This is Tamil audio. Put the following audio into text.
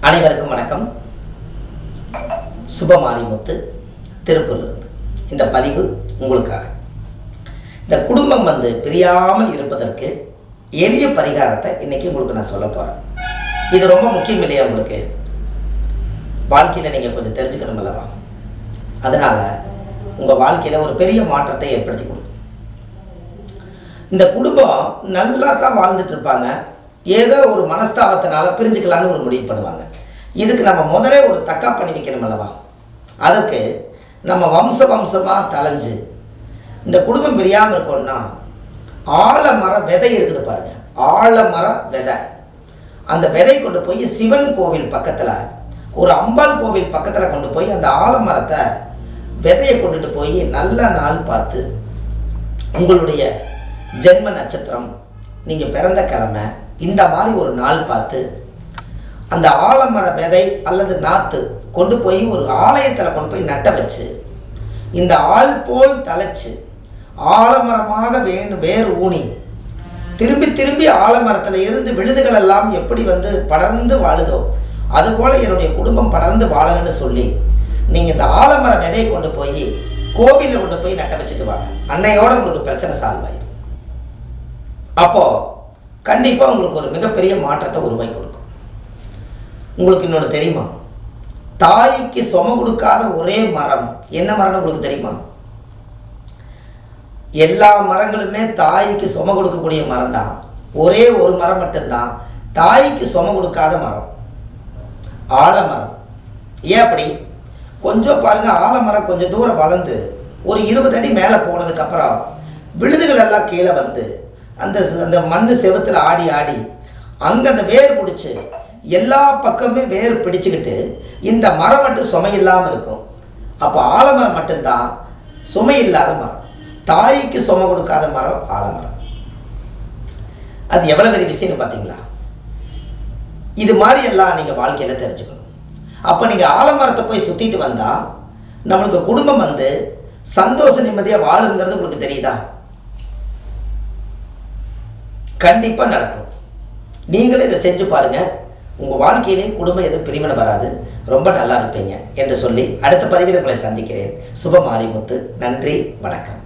அனைவருக்கும் வணக்கம். சுபமாரிமுத்து திருப்பூரிலிருந்து இந்த பதிவு உங்களுக்காக. இந்த குடும்பம் பிரியாமல் இருப்பதற்கு எளிய பரிகாரத்தை இன்னைக்கு உங்களுக்கு நான் சொல்ல போகிறேன். இது ரொம்ப முக்கியம் இல்லையா? உங்களுக்கு வாழ்க்கையில் நீங்கள் கொஞ்சம் தெரிஞ்சுக்கணும் அல்லவா? அதனால் உங்கள் வாழ்க்கையில் ஒரு பெரிய மாற்றத்தை ஏற்படுத்தி கொடுக்கும். இந்த குடும்பம் நல்லா தான் வாழ்ந்துட்டு இருப்பாங்க, ஏதோ ஒரு மனஸ்தாபத்தினால பிரிஞ்சுக்கலான்னு ஒரு முடிவு பண்ணுவாங்க. இதுக்கு நம்ம முதலே ஒரு தக்கா பண்ணி வைக்கணும் அல்லவா? அதற்கு நம்ம வம்சமாக தலைஞ்சு இந்த குடும்பம் பிரியாமல் இருக்கோம்னா ஆலமர விதை இருக்குது பாருங்க, ஆலமர விதை. அந்த விதை கொண்டு போய் சிவன் கோவில் பக்கத்தில், ஒரு அம்பாள் கோவில் பக்கத்தில் கொண்டு போய் அந்த ஆலமரத்தை விதையை கொண்டுட்டு போய் நல்ல நாள் பார்த்து, உங்களுடைய ஜென்ம நட்சத்திரம், நீங்கள் பிறந்த கிழமை, இந்த மாதிரி ஒரு நாள் பார்த்து அந்த ஆலமர விதை அல்லது நாற்று கொண்டு போய் ஒரு ஆலயத்தில் கொண்டு போய் நட்ட வச்சு, இந்த ஆள் போல் தலைச்சு ஆலமரமாக வேர் ஊனி திரும்பி திரும்பி ஆலமரத்தில் இருந்து விழுதுகள் எல்லாம் எப்படி படர்ந்து வாழுதோ அதுபோல் என்னுடைய குடும்பம் படர்ந்து வாழணும்னு சொல்லி நீங்கள் இந்த ஆலமர விதையை கொண்டு போய் கோவிலில் கொண்டு போய் நட்ட வச்சுட்டு வாங்க. அன்னையோட உங்களுக்கு பிரச்சனை சால்வ் ஆயிடும். அப்போது கண்டிப்பாக உங்களுக்கு ஒரு மிகப்பெரிய மாற்றத்தை உருவாக்கி கொடுக்கும். உங்களுக்கு இன்னொன்று தெரியுமா? தாய்க்கு சும கொடுக்காத ஒரே மரம் என்ன மரம்னு உங்களுக்கு தெரியுமா? எல்லா மரங்களுமே தாய்க்கு சும கொடுக்கக்கூடிய மரம் தான். ஒரே ஒரு மரம் மட்டும்தான் தாய்க்கு சும கொடுக்காத மரம், ஆலமரம். ஏன் அப்படி? கொஞ்சம் பாருங்க, ஆலமரம் கொஞ்சம் தூரம் வளர்ந்து ஒரு 20 அடி மேலே போனதுக்கப்புறம் விழுதுகள் எல்லாம் கீழே அந்த அந்த மண் செவத்தில் ஆடி ஆடி அங்கே அந்த வேர் பிடிச்சி எல்லா பக்கமே வேர் பிடிச்சிக்கிட்டு இந்த மரம் மட்டும் சுமை இல்லாமல் இருக்கும். அப்போ ஆலமரம் மட்டும்தான் சுமை இல்லாத மரம். தாய்க்கு சுமை கொடுக்காத மரம் ஆலமரம். அது எவ்வளோ பெரிய விஷயம்னு பார்த்தீங்களா? இது மாதிரி எல்லாம் நீங்கள் வாழ்க்கையில் தெரிஞ்சுக்கணும். அப்போ நீங்கள் ஆலமரத்தை போய் சுற்றிட்டு வந்தால் நம்மளுக்கு குடும்பம் சந்தோஷ நிம்மதியாக வாழுங்கிறது உங்களுக்கு தெரியுதா? கண்டிப்பாக நடக்கும். நீங்களே இதை செஞ்சு பாருங்கள். உங்கள் வாழ்க்கையிலே குடும்பம் எதுவும் பிரிவினை வராது, ரொம்ப நல்லா இருப்பீங்க என்று சொல்லி அடுத்த பதிவில் உங்களை சந்திக்கிறேன். சுபமாரிமுத்து. நன்றி, வணக்கம்.